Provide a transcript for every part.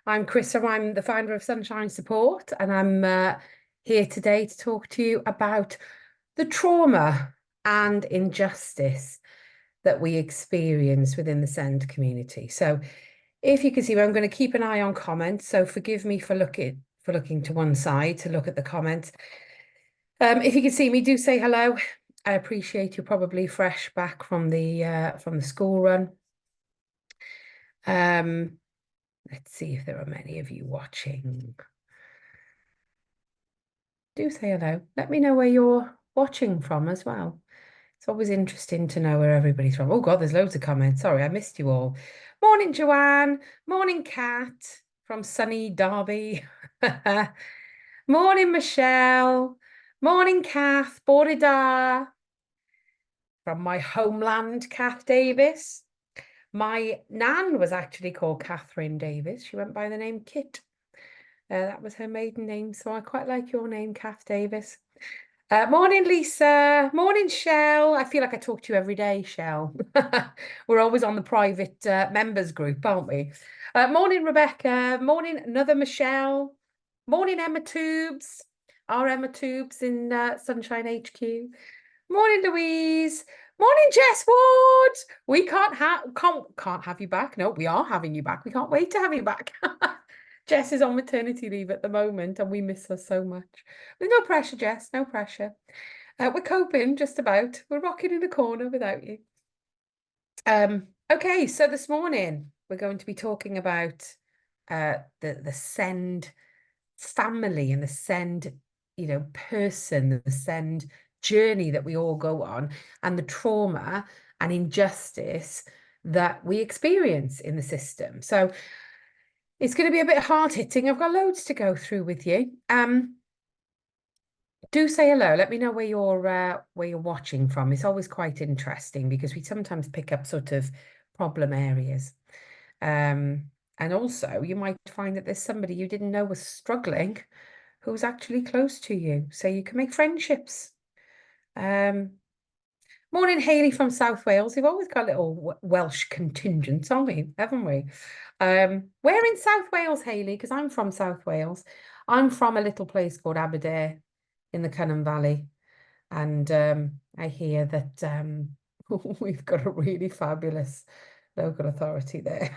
I'm Chrissa. I'm the founder of Sunshine Support, and I'm here today to talk to you about the trauma and injustice that we experience within the SEND community. So, if you can see, I'm going to keep an eye on comments. So, forgive me for looking to one side to look at the comments. If you can see me, do say hello. I appreciate you're probably fresh back from the school run. Let's see if there are many of you watching. Do say hello. Let me know where you're watching from as well. It's always interesting to know where everybody's from. Oh God, there's loads of comments. Sorry, I missed you all. Morning, Joanne. Morning, Kat from sunny Derby. Morning, Michelle. Morning, Kath. Borida from my homeland, Kath Davis. My nan was actually called Catherine Davis. She went by the name Kit. That was her maiden name, so I quite like your name, Kath Davis. Morning, Lisa. Morning, Shell. I feel like I talk to you every day, Shell. We're always on the private members group, aren't we? Morning, Rebecca. Morning, another Michelle. Morning, Emma Tubes. Our Emma Tubes in Sunshine HQ. Morning, Louise. Morning, Jess Ward. We can't have you back. No, we are having you back. We can't wait to have you back. Jess is on maternity leave at the moment, and we miss her so much. There's no pressure, Jess. No pressure. We're coping just about. We're rocking in the corner without you. Okay, so this morning we're going to be talking about the SEND family and the SEND, person, the SEND journey that we all go on, and the trauma and injustice that we experience in the system. So it's going to be a bit hard hitting. I've got loads to go through with you. Do say hello. Let me know where you're watching from. It's always quite interesting because we sometimes pick up sort of problem areas. And also you might find that there's somebody you didn't know was struggling who's actually close to you. So you can make friendships. Morning, Hayley from South Wales. We've always got little Welsh contingents, aren't we? Haven't we? Where in South Wales, Hayley? Because I'm from South Wales. I'm from a little place called Aberdare in the Cynon Valley. And I hear that we've got a really fabulous local authority there.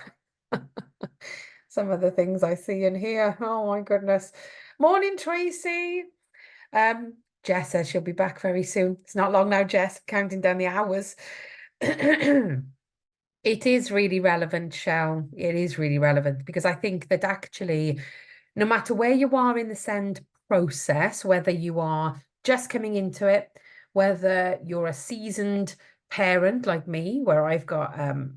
Some of the things I see and hear. Oh my goodness. Morning, Tracy. Jess says she'll be back very soon. It's not long now, Jess, counting down the hours. It is really relevant, Shell. It is really relevant because I think that actually, no matter where you are in the SEND process, whether you are just coming into it, whether you're a seasoned parent like me, where I've got a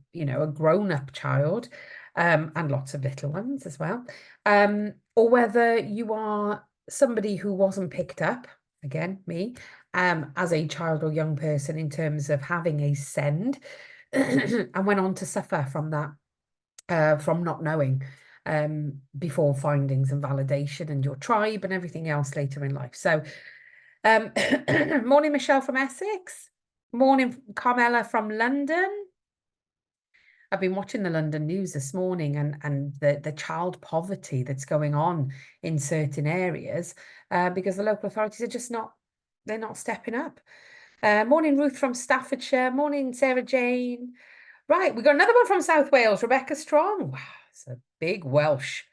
grown-up child, and lots of little ones as well, or whether you are somebody who wasn't picked up, again, me, as a child or young person in terms of having a SEND, and went on to suffer from that, from not knowing before findings and validation and your tribe and everything else later in life. So, morning, Michelle from Essex. Morning, Carmela from London. I've been watching the London news this morning and the child poverty that's going on in certain areas because the local authorities are just they're not stepping up. Morning, Ruth from Staffordshire. Morning, Sarah Jane. Right, we got another one from South Wales, Rebecca Strong. Wow, it's a big Welsh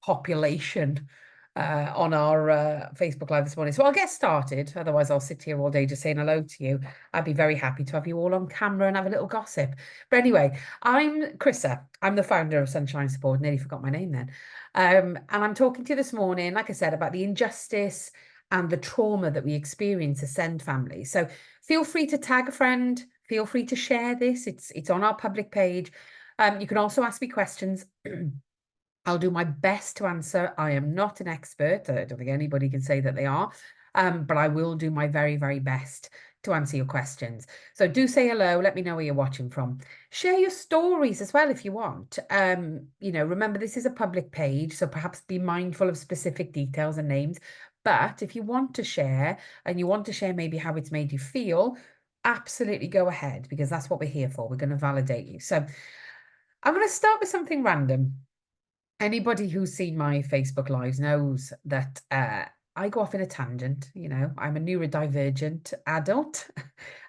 population on our Facebook Live this morning. So I'll get started. Otherwise, I'll sit here all day just saying hello to you. I'd be very happy to have you all on camera and have a little gossip. But anyway, I'm Chrissa. I'm the founder of Sunshine Support. Nearly forgot my name then. And I'm talking to you this morning, like I said, about the injustice and the trauma that we experience as SEND families. So feel free to tag a friend. Feel free to share this. It's on our public page. You can also ask me questions. I'll do my best to answer. I am not an expert. I don't think anybody can say that they are, but I will do my very, very best to answer your questions. So do say hello. Let me know where you're watching from. Share your stories as well if you want. Remember, this is a public page, so perhaps be mindful of specific details and names. But if you want to share and you want to share maybe how it's made you feel, absolutely go ahead because that's what we're here for. We're going to validate you. So I'm going to start with something random. Anybody who's seen my Facebook Lives knows that I go off in a tangent. I'm a neurodivergent adult.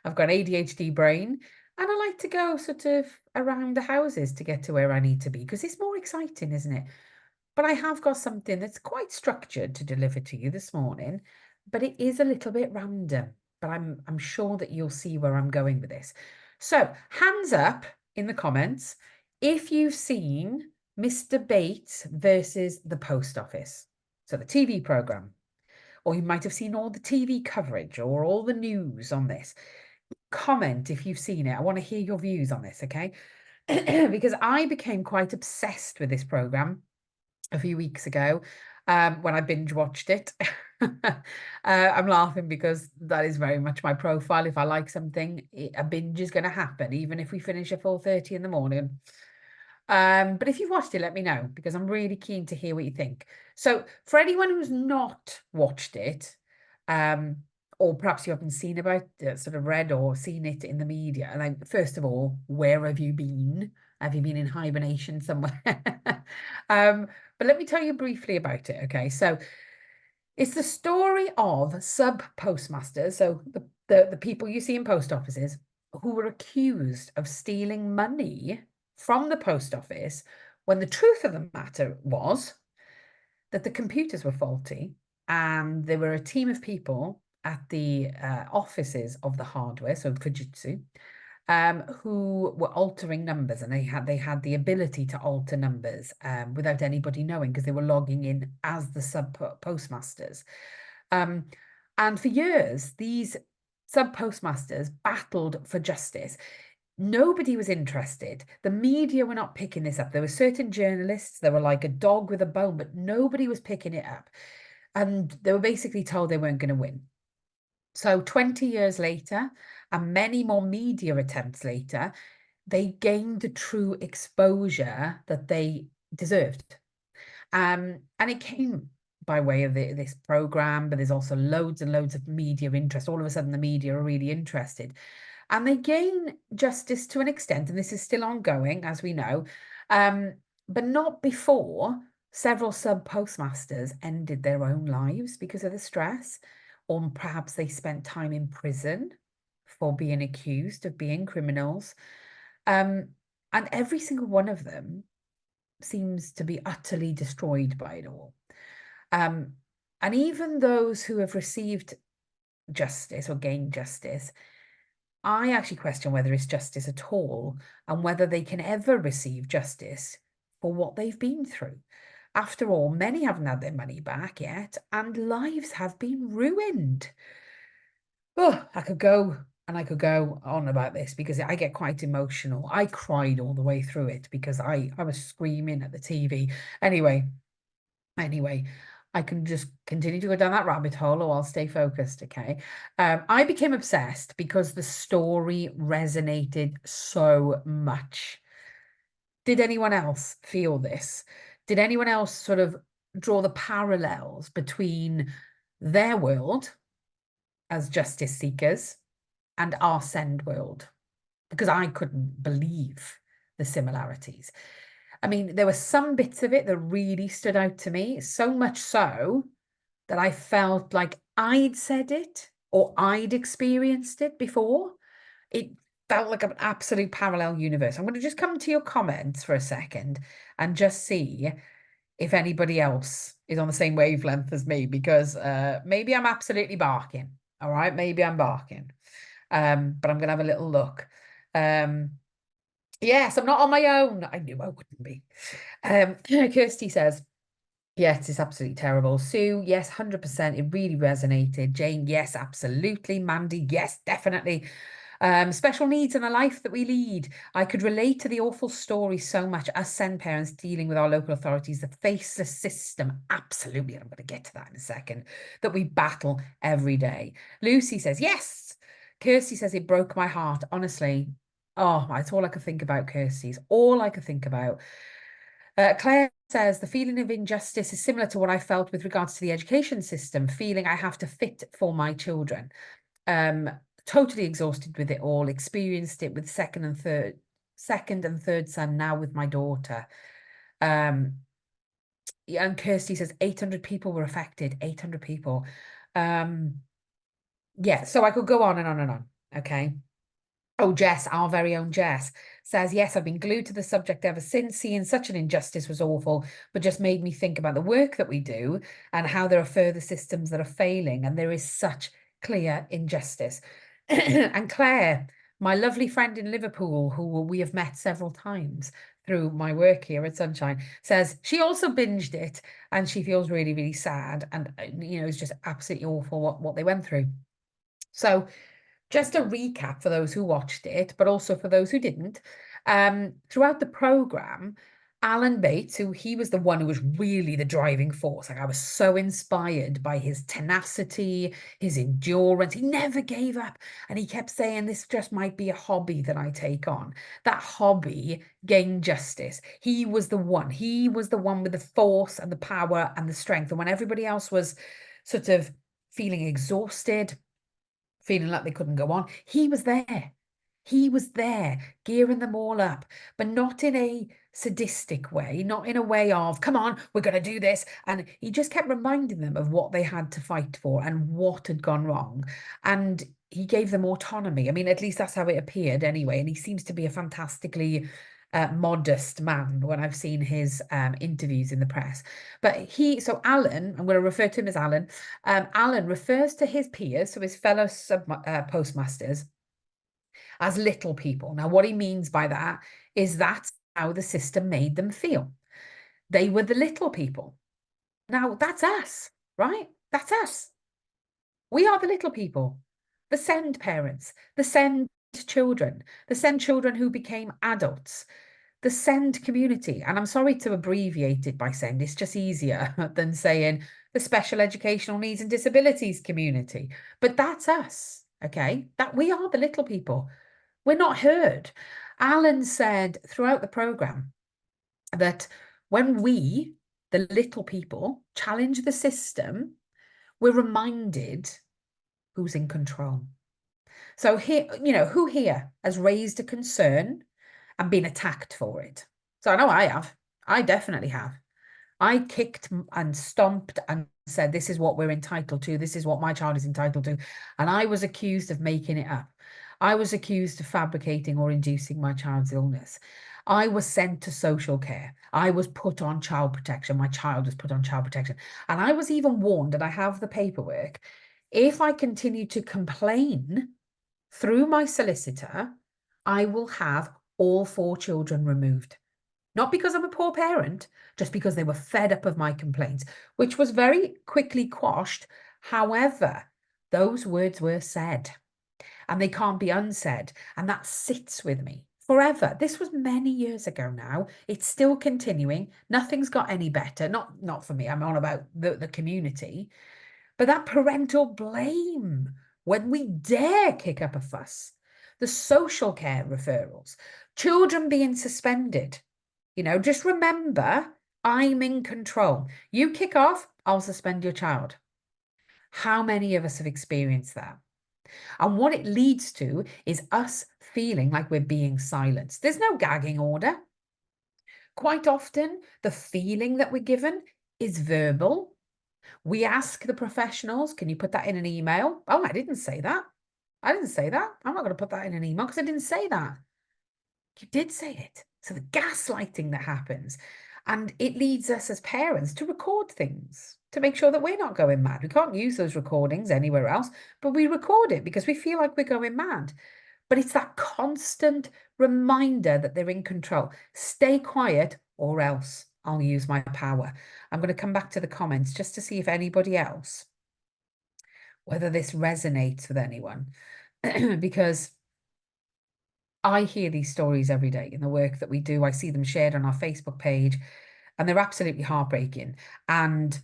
I've got an ADHD brain, and I like to go sort of around the houses to get to where I need to be because it's more exciting, isn't it? But I have got something that's quite structured to deliver to you this morning, but it is a little bit random. But I'm sure that you'll see where I'm going with this. So, hands up in the comments if you've seen Mr. Bates versus the Post Office. So the TV program, or you might have seen all the TV coverage or all the news on this. Comment if you've seen it. I want to hear your views on this, okay? Because I became quite obsessed with this program a few weeks ago when I binge watched it. I'm laughing because that is very much my profile. If I like something, a binge is going to happen, even if we finish at 4:30 in the morning. But if you've watched it, let me know because I'm really keen to hear what you think. So for anyone who's not watched it, or perhaps you haven't seen about sort of read or seen it in the media, like first of all, where have you been? Have you been in hibernation somewhere? But let me tell you briefly about it. Okay, so it's the story of sub postmasters, so the people you see in post offices who were accused of stealing money from the post office when the truth of the matter was that the computers were faulty and there were a team of people at the offices of the hardware, so Fujitsu, who were altering numbers, and they had the ability to alter numbers without anybody knowing because they were logging in as the sub postmasters. And for years, these sub postmasters battled for justice. Nobody was interested. The media were not picking this up. There were certain journalists, they were like a dog with a bone, but nobody was picking it up. And they were basically told they weren't going to win. So 20 years later, and many more media attempts later, they gained the true exposure that they deserved. And it came by way of this program, but there's also loads and loads of media interest. All of a sudden, the media are really interested. And they gain justice to an extent, and this is still ongoing, as we know, but not before several sub postmasters ended their own lives because of the stress, or perhaps they spent time in prison for being accused of being criminals. And every single one of them seems to be utterly destroyed by it all. And even those who have received justice or gained justice, I actually question whether it's justice at all and whether they can ever receive justice for what they've been through. After all, many haven't had their money back yet, and lives have been ruined. Oh, I could go and I could go on about this because I get quite emotional. I cried all the way through it because I was screaming at the TV. Anyway, I can just continue to go down that rabbit hole or I'll stay focused, okay? I became obsessed because the story resonated so much. Did anyone else feel this? Did anyone else sort of draw the parallels between their world as justice seekers and our send world? Because I couldn't believe the similarities. I mean, there were some bits of it that really stood out to me, so much so that I felt like I'd said it or I'd experienced it before. It felt like an absolute parallel universe. I'm going to just come to your comments for a second and just see if anybody else is on the same wavelength as me, because maybe I'm absolutely barking. All right, maybe I'm barking. But I'm going to have a little look. Yes, I'm not on my own. I knew I wouldn't be. Kirsty says, yes, it's absolutely terrible. Sue, yes, 100%. It really resonated. Jane, yes, absolutely. Mandy, yes, definitely. Special needs in the life that we lead. I could relate to the awful story so much. Us send parents dealing with our local authorities, the faceless system. Absolutely. And I'm going to get to that in a second. That we battle every day. Lucy says, yes. Kirsty says, it broke my heart. Honestly. Oh, it's all I could think about, Kirsty. It's all I could think about. Claire says, the feeling of injustice is similar to what I felt with regards to the education system, feeling I have to fit for my children. Totally exhausted with it all, experienced it with second and third son, now with my daughter. and Kirsty says 800 people were affected. 800 people. Yeah, so I could go on and on and on. Okay. Oh, Jess, our very own Jess, says, yes, I've been glued to the subject ever since. Seeing such an injustice was awful, but just made me think about the work that we do and how there are further systems that are failing, and there is such clear injustice. And Claire, my lovely friend in Liverpool, who we have met several times through my work here at Sunshine, says she also binged it and she feels really, really sad. And, it's just absolutely awful what they went through. So, just a recap for those who watched it, but also for those who didn't. Throughout the program, Alan Bates, he was the one who was really the driving force. Like, I was so inspired by his tenacity, his endurance. He never gave up. And he kept saying, this just might be a hobby that I take on. That hobby gained justice. He was the one. He was the one with the force and the power and the strength. And when everybody else was sort of feeling exhausted, feeling like they couldn't go on, he was there. He was there, gearing them all up, but not in a sadistic way, not in a way of, come on, we're going to do this. And he just kept reminding them of what they had to fight for and what had gone wrong. And he gave them autonomy. I mean, at least that's how it appeared anyway. And he seems to be a fantastically modest man when I've seen his interviews in the press. But so Alan, I'm going to refer to him as Alan. Alan refers to his peers, so his fellow postmasters, as little people. Now, what he means by that is that's how the system made them feel. They were the little people. Now, that's us, right? That's us. We are the little people, the send parents, the send children, the send children who became adults, the SEND community. And I'm sorry to abbreviate it by SEND, it's just easier than saying the special educational needs and disabilities community. But that's us, okay? That we are the little people. We're not heard. Alan said throughout the program that when we, the little people, challenge the system, we're reminded who's in control. So here, who here has raised a concern and been attacked for it? So I know I have. I definitely have. I kicked and stomped and said, this is what we're entitled to. This is what my child is entitled to. And I was accused of making it up. I was accused of fabricating or inducing my child's illness. I was sent to social care. I was put on child protection. My child was put on child protection. And I was even warned, and I have the paperwork, if I continue to complain through my solicitor, I will have all 4 children removed. Not because I'm a poor parent, just because they were fed up of my complaints, which was very quickly quashed. However, those words were said and they can't be unsaid. And that sits with me forever. This was many years ago now. It's still continuing. Nothing's got any better. Not for me. I'm on about the community. But that parental blame, when we dare kick up a fuss, the social care referrals, children being suspended, just remember, I'm in control. You kick off, I'll suspend your child. How many of us have experienced that? And what it leads to is us feeling like we're being silenced. There's no gagging order. Quite often, the feeling that we're given is verbal. We ask the professionals, can you put that in an email? Oh, I didn't say that. I didn't say that. I'm not going to put that in an email because I didn't say that. You did say it. So the gaslighting that happens, and it leads us as parents to record things to make sure that we're not going mad. We can't use those recordings anywhere else, but we record it because we feel like we're going mad. But it's that constant reminder that they're in control. Stay quiet or else I'll use my power. I'm going to come back to the comments just to see if anybody else, whether this resonates with anyone, because I hear these stories every day in the work that we do. I see them shared on our Facebook page, and they're absolutely heartbreaking. And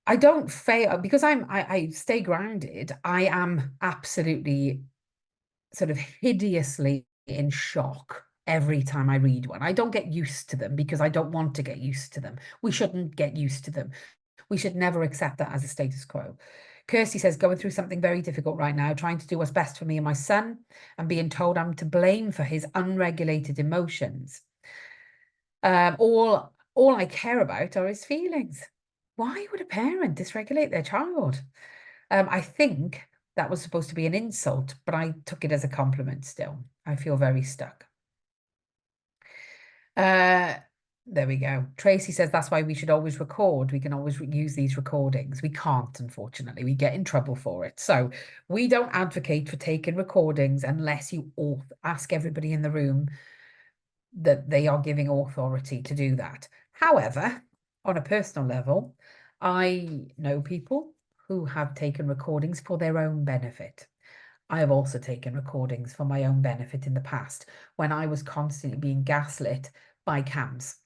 I don't fail because I stay grounded. I am absolutely sort of hideously in shock every time I read one. I don't get used to them because I don't want to get used to them. We shouldn't get used to them. We should never accept that as a status quo. Kirsty says, going through something very difficult right now, trying to do what's best for me and my son, and being told I'm to blame for his unregulated emotions. All All I care about are his feelings. Why would a parent dysregulate their child? I think that was supposed to be an insult, but I took it as a compliment still. I feel very stuck. Uh, there we go. Tracy says that's why we should always record. We can always use these recordings. We can't, unfortunately. We get in trouble for it. So we don't advocate for taking recordings unless you ask everybody in the room that they are giving authority to do that. However, on a personal level, I know people who have taken recordings for their own benefit. I have also taken recordings for my own benefit in the past when I was constantly being gaslit by CAMS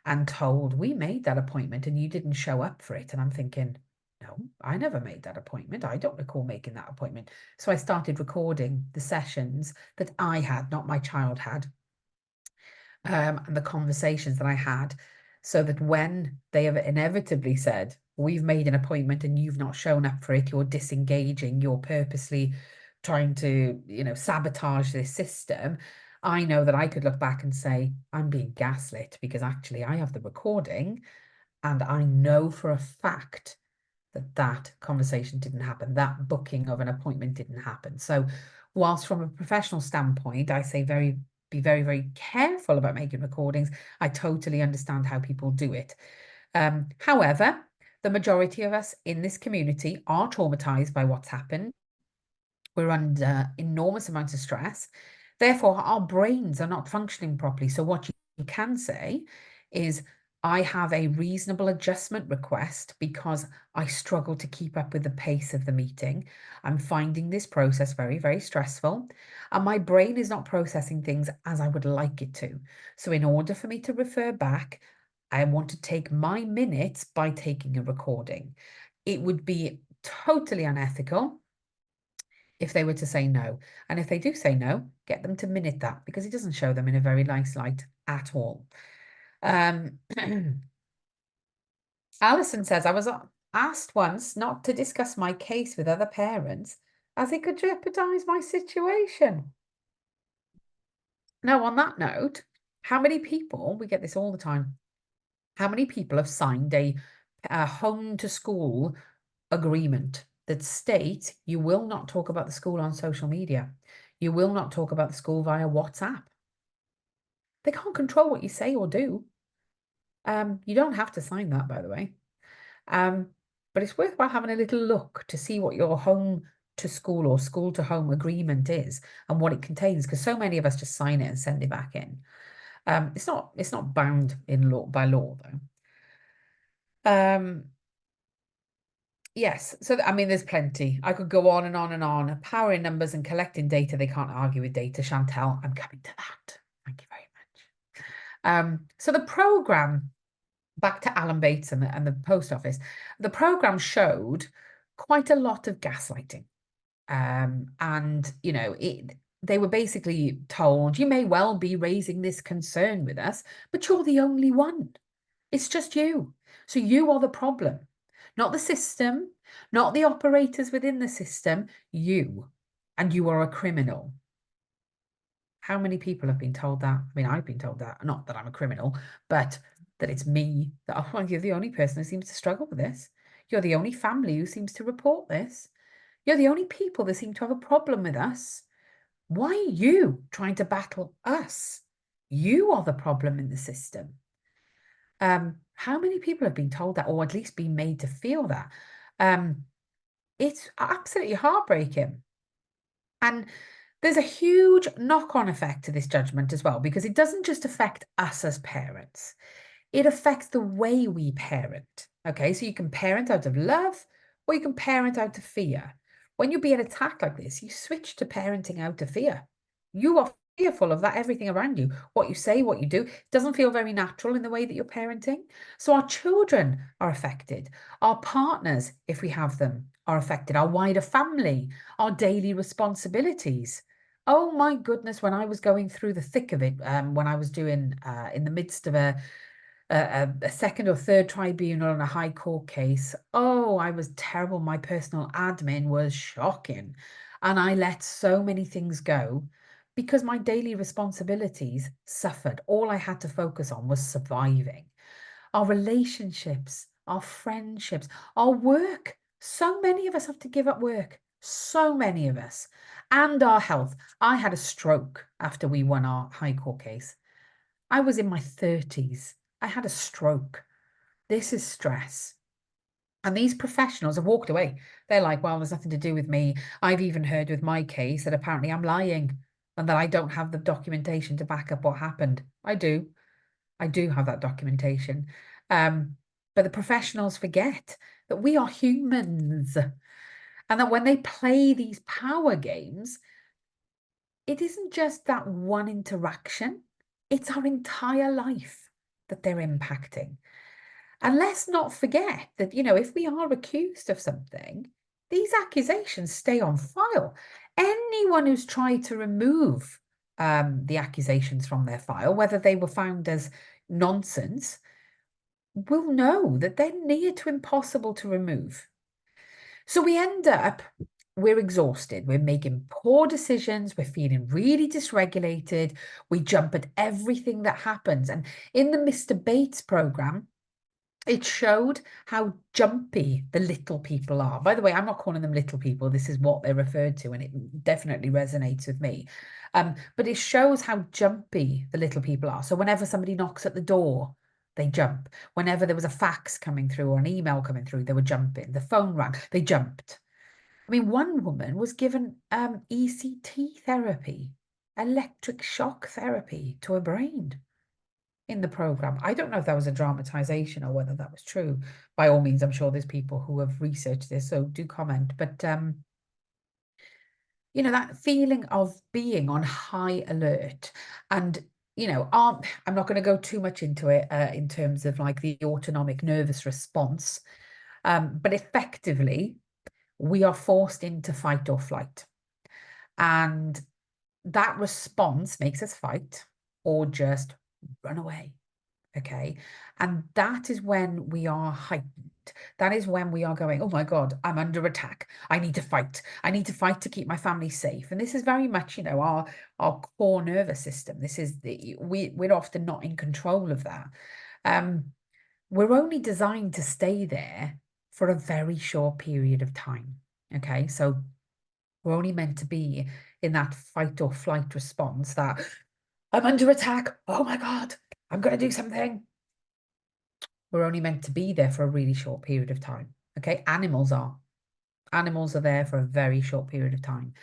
and told, we made that appointment and you didn't show up for it. And I'm thinking, no, I never made that appointment. I don't recall making that appointment. So I started recording the sessions that I had, not my child had, and the conversations that I had, so that when they have inevitably said, we've made an appointment and you've not shown up for it, you're disengaging, you're purposely trying to, sabotage this system, I know that I could look back and say, I'm being gaslit because actually I have the recording and I know for a fact that that conversation didn't happen, that booking of an appointment didn't happen. So whilst from a professional standpoint, I say be very, very careful about making recordings, I totally understand how people do it. However, the majority of us in this community are traumatized by what's happened. We're under enormous amounts of stress. Therefore, our brains are not functioning properly. So what you can say is, I have a reasonable adjustment request because I struggle to keep up with the pace of the meeting. I'm finding this process very, very stressful, and my brain is not processing things as I would like it to. So in order for me to refer back, I want to take my minutes by taking a recording. It would be totally unethical if they were to say no. And if they do say no, get them to minute that, because it doesn't show them in a very nice light at all. Alison says, I was asked once not to discuss my case with other parents as it could jeopardize my situation. Now, on that note, how many people, we get this all the time, how many people have signed a home to school agreement that states you will not talk about the school on social media? You will not talk about the school via WhatsApp. They can't control what you say or do. You don't have to sign that, by the way. But it's worthwhile having a little look to see what your home to school or school to home agreement is and what it contains, because so many of us just sign it and send it back in. It's not bound in law by law though. Yes, so I mean, there's plenty. I could go on and on and on. Power in numbers and collecting data. They can't argue with data. Chantel, I'm coming to that. Thank you very much. So the program, back to Alan Bates and the post office, the program showed quite a lot of gaslighting. And they were basically told, you may well be raising this concern with us, but you're the only one. It's just you. So you are the problem, not the system, not the operators within the system, you. And you are a criminal. How many people have been told that? I mean, I've been told that, not that I'm a criminal, but that it's me, that oh, you're the only person who seems to struggle with this. You're the only family who seems to report this. You're the only people that seem to have a problem with us. Why are you trying to battle us? You are the problem in the system. How many people have been told that, or at least been made to feel that? It's absolutely heartbreaking. And there's a huge knock-on effect to this judgment as well, because it doesn't just affect us as parents. It affects the way we parent. Okay, so you can parent out of love or you can parent out of fear. When you're being attacked like this, you switch to parenting out of fear. You are fearful of that, everything around you, what you say, what you do, doesn't feel very natural in the way that you're parenting. So our children are affected. Our partners, if we have them, are affected. Our wider family, our daily responsibilities. Oh my goodness, when I was going through the thick of it, when I was doing in the midst of a second or third tribunal on a high court case. Oh, I was terrible. My personal admin was shocking. And I let so many things go because my daily responsibilities suffered. All I had to focus on was surviving. our relationships, our friendships, our work. So many of us have to give up work. So many of us. And our health. I had a stroke after we won our High Court case. I was in my 30s. I had a stroke. This is stress. And these professionals have walked away. They're like, well, there's nothing to do with me. I've even heard with my case that apparently I'm lying and that I don't have the documentation to back up what happened. I do. I do have that documentation. But the professionals forget that we are humans and that when they play these power games, it isn't just that one interaction, it's our entire life that they're impacting. And let's not forget that, if we are accused of something, these accusations stay on file. Anyone who's tried to remove the accusations from their file, whether they were found as nonsense, will know that they're near to impossible to remove. So we end up, we're exhausted, we're making poor decisions, we're feeling really dysregulated, we jump at everything that happens. And in the Mr. Bates program, it showed how jumpy the little people are. By the way, I'm not calling them little people. This is what they're referred to, and it definitely resonates with me. But it shows how jumpy the little people are. So whenever somebody knocks at the door, they jump. Whenever there was a fax coming through or an email coming through, they were jumping. The phone rang, they jumped. I mean, one woman was given ECT therapy, electric shock therapy to her brain in the program. I don't know if that was a dramatization or whether that was true. By all means, I'm sure there's people who have researched this, so do comment. But that feeling of being on high alert, and I'm not going to go too much into it in terms of like the autonomic nervous response, but effectively we are forced into fight or flight, and that response makes us fight or just run away. Okay. And that is when we are heightened. That is when we are going, oh my God, I'm under attack. I need to fight. I need to fight to keep my family safe. And this is very much, our core nervous system. This is we're often not in control of that. We're only designed to stay there for a very short period of time. Okay. So we're only meant to be in that fight or flight response that I'm under attack. Oh my God, I'm going to do something. We're only meant to be there for a really short period of time. Okay, animals are there for a very short period of time.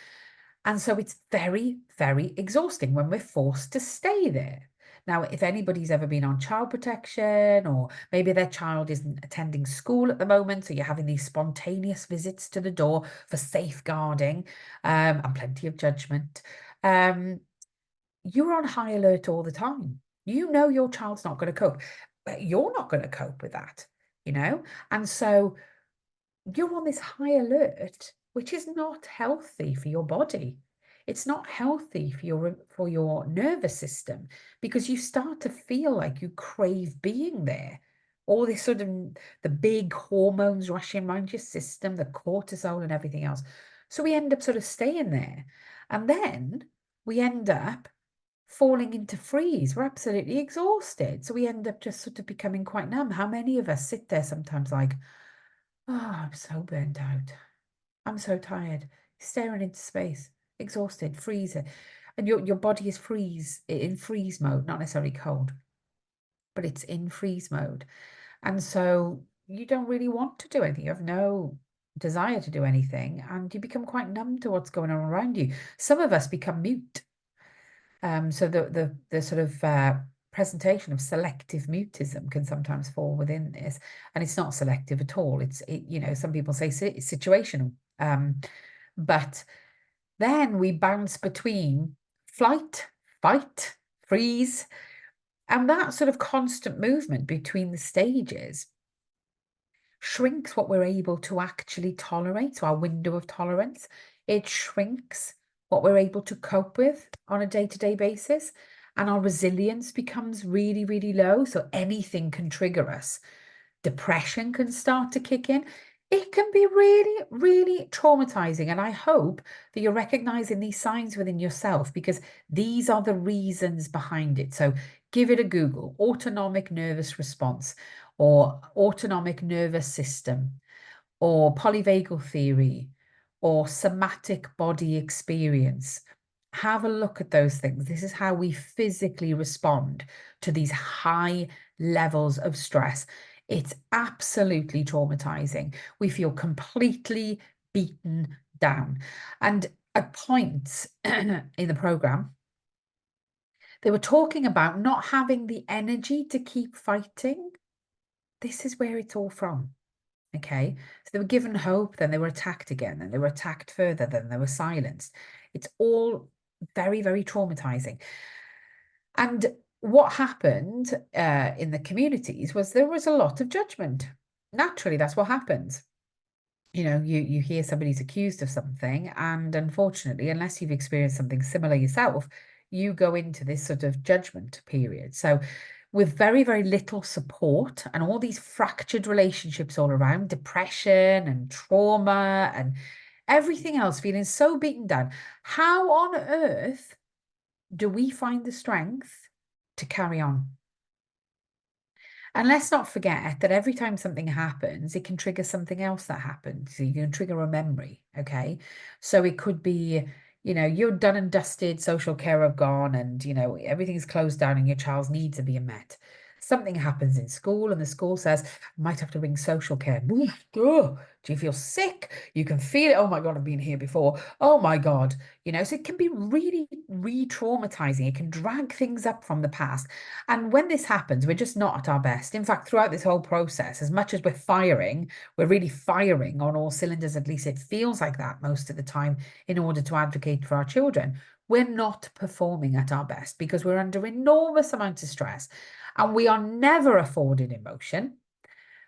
And so it's very, very exhausting when we're forced to stay there. Now, if anybody's ever been on child protection, or maybe their child isn't attending school at the moment, so you're having these spontaneous visits to the door for safeguarding and plenty of judgment, you're on high alert all the time. You know your child's not going to cope. But you're not going to cope with that, And so you're on this high alert, which is not healthy for your body. It's not healthy for your nervous system, because you start to feel like you crave being there. All this sort of the big hormones rushing around your system, the cortisol and everything else. So we end up sort of staying there. And then we end up falling into freeze. We're absolutely exhausted. So we end up just sort of becoming quite numb. How many of us sit there sometimes like, oh, I'm so burnt out. I'm so tired, staring into space, exhausted, freezing. And your body is in freeze mode, not necessarily cold, but it's in freeze mode. And so you don't really want to do anything. You have no desire to do anything, and you become quite numb to what's going on around you. Some of us become mute. So the sort of presentation of selective mutism can sometimes fall within this, and it's not selective at all. Some people say it's situational, but then we bounce between flight, fight, freeze, and that sort of constant movement between the stages shrinks what we're able to actually tolerate, so our window of tolerance. It shrinks what we're able to cope with on a day-to-day basis, and our resilience becomes really, really low. So anything can trigger us. Depression can start to kick in. It can be really, really traumatizing. And I hope that you're recognizing these signs within yourself, because these are the reasons behind it. So Give it a Google, autonomic nervous response or autonomic nervous system or polyvagal theory or somatic body experience. Have a look at those things. This is how we physically respond to these high levels of stress. It's absolutely traumatizing. We feel completely beaten down. And at points in the program, they were talking about not having the energy to keep fighting. This is where it's all from. Okay, so they were given hope, then they were attacked again, then they were attacked further, then they were silenced. It's all very, very traumatizing. And what happened in the communities was there was a lot of judgment. Naturally, that's what happens. You know, you hear somebody's accused of something, and unfortunately, unless you've experienced something similar yourself, you go into this sort of judgment period. So with very, very little support and all these fractured relationships all around, depression and trauma and everything else, feeling so beaten down, how on earth do we find the strength to carry on? And let's not forget that every time something happens, it can trigger something else that happened. So you can trigger a memory, okay? So it could be, you know, you're done and dusted, social care have gone, and, you know, everything's closed down and your child's needs are being met. Something happens in school and the school says, I might have to ring social care. Oh, do you feel sick? You can feel it. Oh my God, I've been here before. Oh my God. You know, so it can be really re-traumatizing. It can drag things up from the past. And when this happens, we're just not at our best. In fact, throughout this whole process, as much as we're firing, we're really firing on all cylinders, at least it feels like that most of the time, in order to advocate for our children. We're not performing at our best because we're under enormous amounts of stress and we are never afforded emotion.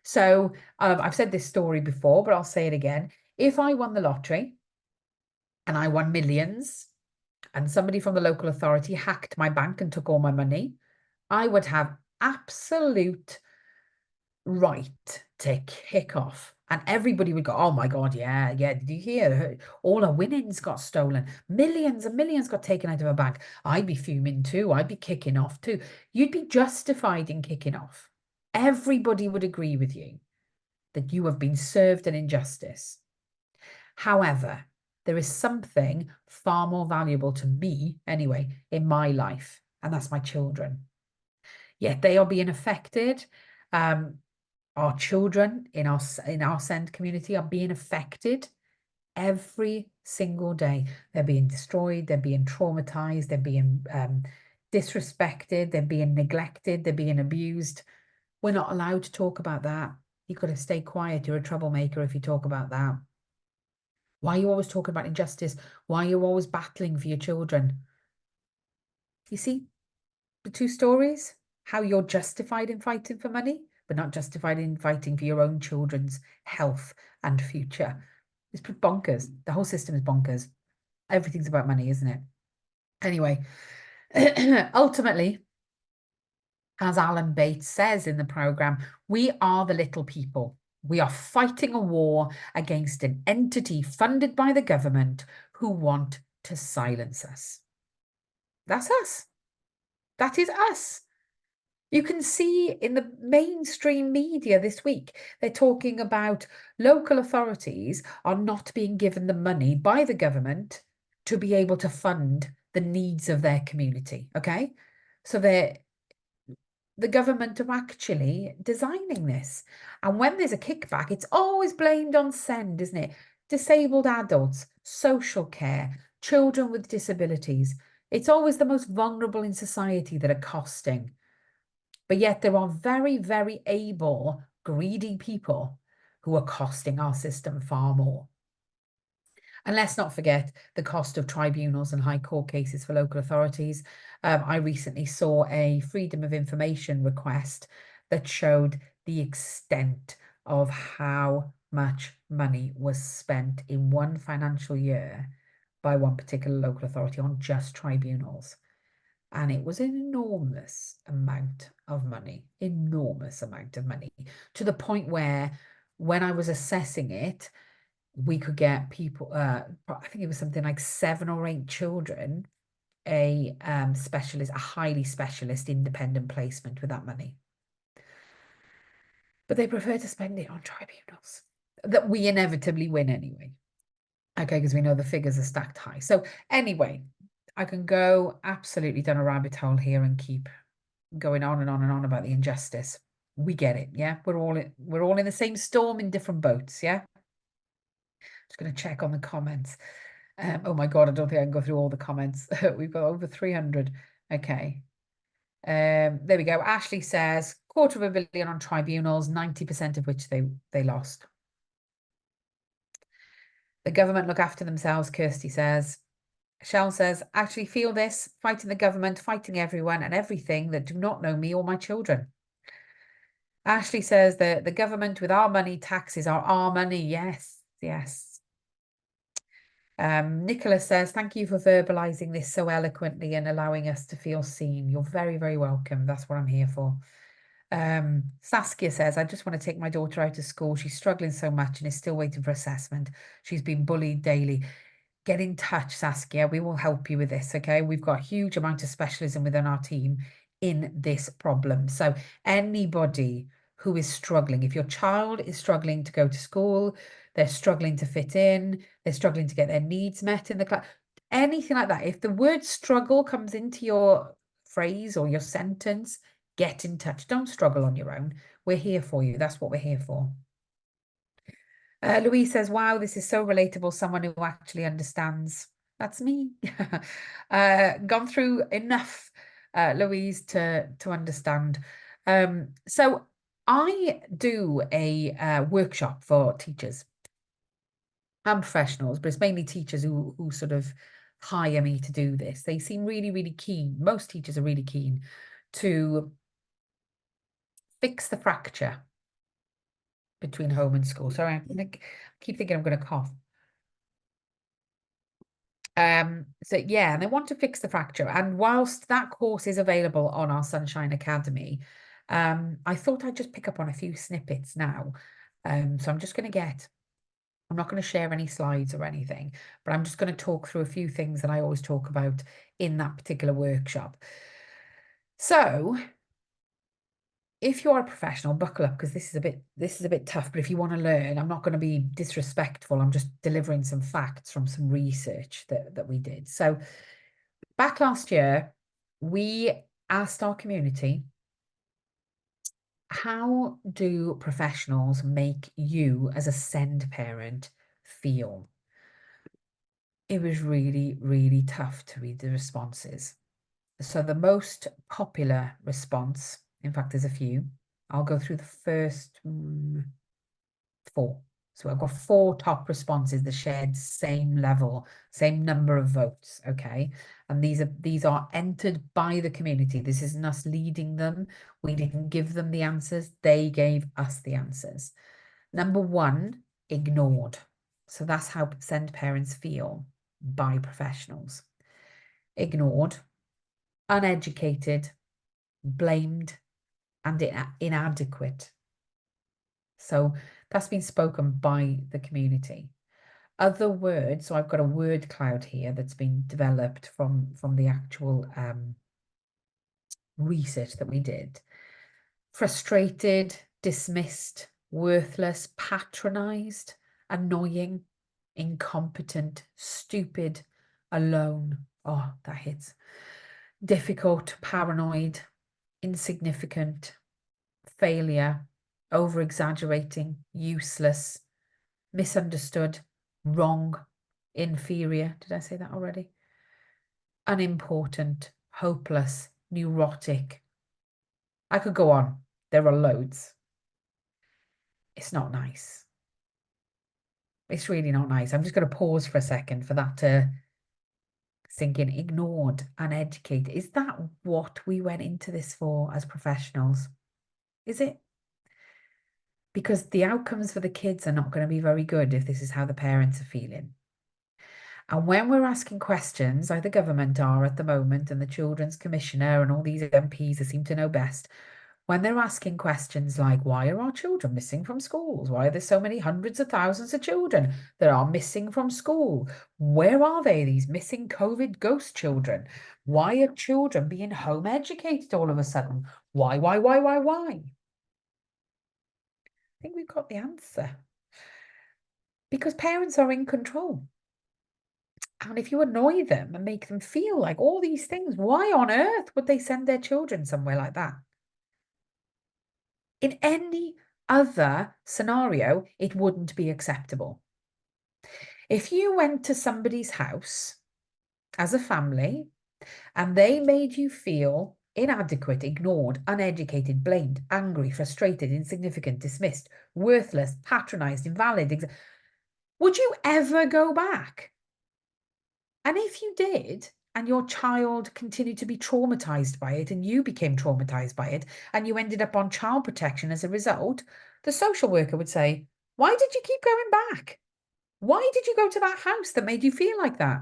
So I've said this story before, but I'll say it again. If I won the lottery and I won millions and somebody from the local authority hacked my bank and took all my money, I would have absolute right to kick off. And everybody would go, oh my God, yeah, did you hear? All our winnings got stolen. Millions and millions got taken out of a bank. I'd be fuming too. I'd be kicking off too. You'd be justified in kicking off. Everybody would agree with you that you have been served an injustice. However, there is something far more valuable to me, anyway, in my life, and that's my children. Yet they are being affected. Our children in our SEND community are being affected every single day. They're being destroyed, they're being traumatized, they're being disrespected, they're being neglected, they're being abused. We're not allowed to talk about that. You've got to stay quiet. You're a troublemaker if you talk about that. Why are you always talking about injustice? Why are you always battling for your children? You see the two stories? How you're justified in fighting for money, but not justified in fighting for your own children's health and future. It's bonkers. The whole system is bonkers. Everything's about money, isn't it? Anyway, ultimately, as Alan Bates says in the program, we are the little people. We are fighting a war against an entity funded by the government who want to silence us. That's us. That is us. You can see in the mainstream media this week, they're talking about local authorities are not being given the money by the government to be able to fund the needs of their community. Okay. So the government are actually designing this. And when there's a kickback, it's always blamed on SEND, isn't it? Disabled adults, social care, children with disabilities. It's always the most vulnerable in society that are costing. But yet there are very, very able, greedy people who are costing our system far more. And let's not forget the cost of tribunals and high court cases for local authorities. I recently saw a Freedom of Information request that showed the extent of how much money was spent in one financial year by one particular local authority on just tribunals. And it was an enormous amount of money, to the point where when I was assessing it, we could get people, I think it was something like 7 or 8 children a specialist, a highly specialist independent placement with that money. But they prefer to spend it on tribunals that we inevitably win anyway. Okay, because we know the figures are stacked high. So anyway, I can go absolutely down a rabbit hole here and keep going on and on and on about the injustice. We get it, yeah? We're all in the same storm in different boats, yeah? Just going to check on the comments. Oh my God, I don't think I can go through all the comments. We've got over 300. Okay. There we go. Ashley says, $250 million on tribunals, 90% of which they lost. The government look after themselves, Kirsty says. Shell says, actually feel this, fighting the government, fighting everyone and everything that do not know me or my children. Ashley says that the government with our money, taxes are our money. Yes, yes. Nicholas says, thank you for verbalizing this so eloquently and allowing us to feel seen. You're very, very welcome. That's what I'm here for. Saskia says, I just want to take my daughter out of school. She's struggling so much and is still waiting for assessment. She's been bullied daily. Get in touch, Saskia. We will help you with this, okay? We've got a huge amount of specialism within our team in this problem. So anybody who is struggling, if your child is struggling to go to school, they're struggling to fit in, they're struggling to get their needs met in the class, anything like that. If the word struggle comes into your phrase or your sentence, get in touch. Don't struggle on your own. We're here for you. That's what we're here for. Louise says, wow, this is so relatable. Someone who actually understands. That's me. Gone through enough, Louise, to understand. So I do a workshop for teachers and professionals, but it's mainly teachers who sort of hire me to do this. They seem really, really keen. Most teachers are really keen to fix the fracture between home and school. Sorry, I keep thinking I'm going to cough. So yeah, and they want to fix the fracture. And whilst that course is available on our Sunshine Academy, I thought I'd just pick up on a few snippets now. So I'm just going to I'm not going to share any slides or anything, but I'm just going to talk through a few things that I always talk about in that particular workshop. So if you're a professional, buckle up because this is a bit tough, but if you want to learn, I'm not going to be disrespectful. I'm just delivering some facts from some research that we did. So back last year, we asked our community, how do professionals make you as a SEND parent feel? It was really, really tough to read the responses. So the most popular response, in fact, there's a few. I'll go through the first four. So I've got four top responses that shared same level, same number of votes, okay? And these are entered by the community. This isn't us leading them. We didn't give them the answers. They gave us the answers. Number one, ignored. So that's how SEND parents feel by professionals. Ignored, uneducated, blamed, and inadequate. So that's been spoken by the community. Other words, so I've got a word cloud here that's been developed from the actual research that we did. Frustrated, dismissed, worthless, patronized, annoying, incompetent, stupid, alone. Oh, that hits. Difficult, paranoid, insignificant, failure, over-exaggerating, useless, misunderstood, wrong, inferior. Did I say that already? Unimportant, hopeless, neurotic. I could go on. There are loads. It's not nice. It's really not nice. I'm just going to pause for a second for that to sink in. Ignored, uneducated. Is that what we went into this for as professionals? Is it? Because the outcomes for the kids are not going to be very good if this is how the parents are feeling. And when we're asking questions, like the government are at the moment, and the Children's Commissioner and all these MPs that seem to know best, When they're asking questions like, why are our children missing from schools? Why are there so many hundreds of thousands of children that are missing from school? Where are they, these missing COVID ghost children? Why are children being home educated all of a sudden? Why? I think we've got the answer. Because parents are in control. And if you annoy them and make them feel like all these things, why on earth would they send their children somewhere like that? In any other scenario, it wouldn't be acceptable. If you went to somebody's house as a family and they made you feel inadequate, ignored, uneducated, blamed, angry, frustrated, insignificant, dismissed, worthless, patronized, invalid, would you ever go back? And if you did, and your child continued to be traumatized by it, and you became traumatized by it, and you ended up on child protection as a result, the social worker would say, why did you keep going back? Why did you go to that house that made you feel like that?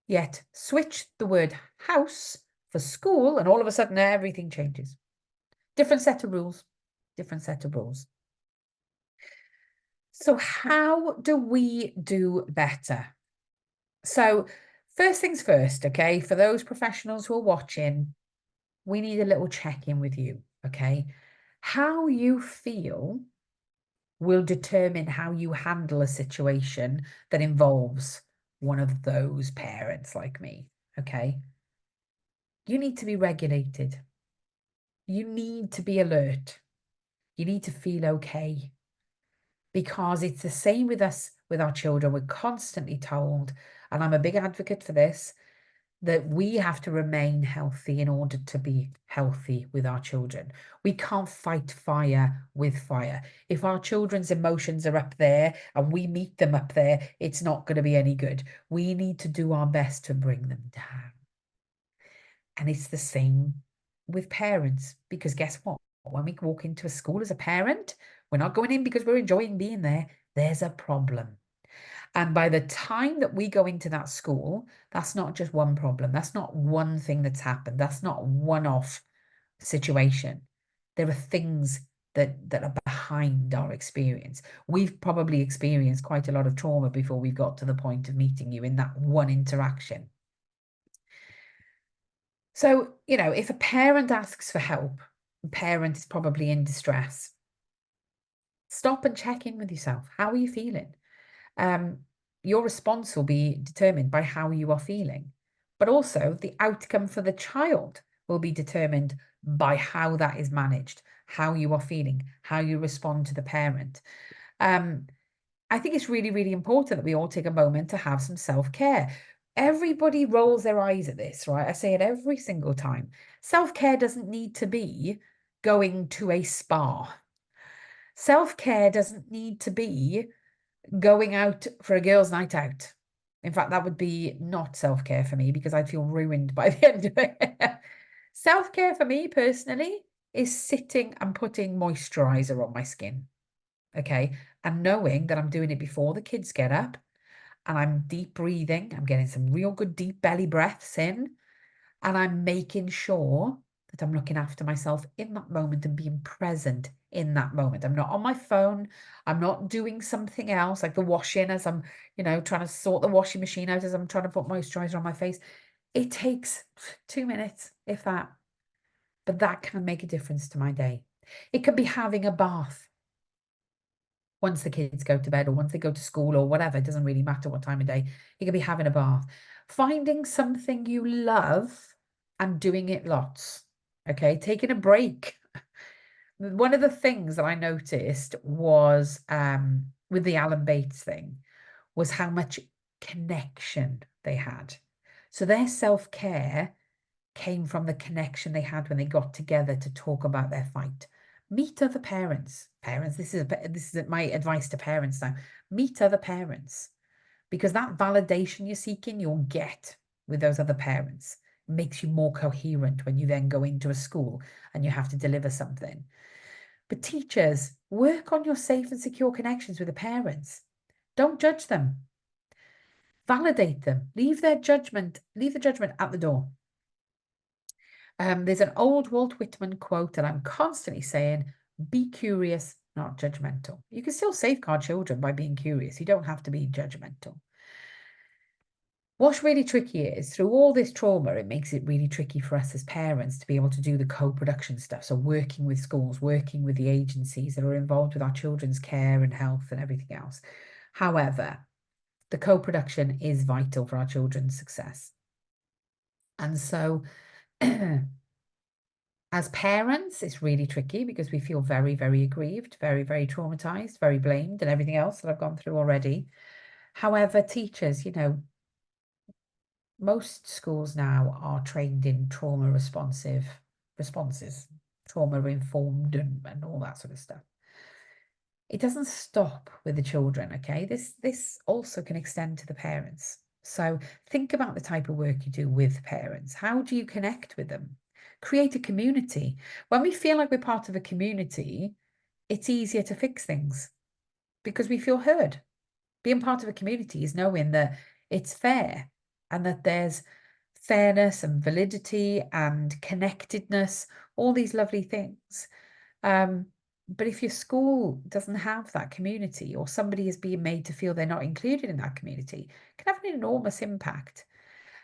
Yet switch the word house for school, and all of a sudden everything changes. Different set of rules, different set of rules. So how do we do better? So first things first, okay, for those professionals who are watching, we need a little check-in with you, okay? How you feel will determine how you handle a situation that involves one of those parents like me, okay? You need to be regulated. You need to be alert. You need to feel okay. Because it's the same with us, with our children. We're constantly told, and I'm a big advocate for this, that we have to remain healthy in order to be healthy with our children. We can't fight fire with fire. If our children's emotions are up there and we meet them up there, it's not going to be any good. We need to do our best to bring them down. And it's the same with parents, because guess what? When we walk into a school as a parent, we're not going in because we're enjoying being there. There's a problem. And by the time that we go into that school, that's not just one problem. That's not one thing that's happened. That's not a one-off situation. There are things that are behind our experience. We've probably experienced quite a lot of trauma before we got to the point of meeting you in that one interaction. So, you know, if a parent asks for help, a parent is probably in distress. Stop and check in with yourself. How are you feeling? Your response will be determined by how you are feeling, but also the outcome for the child will be determined by how that is managed, how you are feeling, how you respond to the parent. I think it's really, really important that we all take a moment to have some self-care. Everybody rolls their eyes at this, right? I say it every single time. Self-care doesn't need to be going to a spa. Self-care doesn't need to be going out for a girls' night out. In fact, that would be not self-care for me because I'd feel ruined by the end of it. Self-care for me personally is sitting and putting moisturizer on my skin. Okay. And knowing that I'm doing it before the kids get up and I'm deep breathing. I'm getting some real good deep belly breaths in, and I'm making sure that I'm looking after myself in that moment and being present in that moment. I'm not on my phone. I'm not doing something else like the washing as I'm, you know, trying to sort the washing machine out as I'm trying to put moisturizer on my face. It takes 2 minutes, if that, but that can make a difference to my day. It could be having a bath once the kids go to bed or once they go to school or whatever. It doesn't really matter what time of day. You could be having a bath. Finding something you love and doing it lots. Okay, taking a break. One of the things that I noticed was with the Alan Bates thing was how much connection they had. So their self-care came from the connection they had when they got together to talk about their fight. Meet other parents. Parents, this is my advice to parents now. Meet other parents, because that validation you're seeking, you'll get with those other parents. It makes you more coherent when you then go into a school and you have to deliver something. But teachers, work on your safe and secure connections with the parents. Don't judge them. Validate them. Leave the judgment at the door. There's an old Walt Whitman quote that I'm constantly saying, be curious, not judgmental. You can still safeguard children by being curious. You don't have to be judgmental. What's really tricky is through all this trauma, it makes it really tricky for us as parents to be able to do the co-production stuff. So working with schools, working with the agencies that are involved with our children's care and health and everything else. However, the co-production is vital for our children's success. And so as parents, it's really tricky because we feel very, very aggrieved, very, very traumatized, very blamed and everything else that I've gone through already. However, teachers, most schools now are trained in trauma responsive responses, trauma informed and all that sort of stuff. It doesn't stop with the children, okay? This also can extend to the parents. So think about the type of work you do with parents. How do you connect with them? Create a community. When we feel like we're part of a community, it's easier to fix things because we feel heard. Being part of a community is knowing that it's fair and that there's fairness and validity and connectedness, all these lovely things. But if your school doesn't have that community or somebody is being made to feel they're not included in that community, it can have an enormous impact.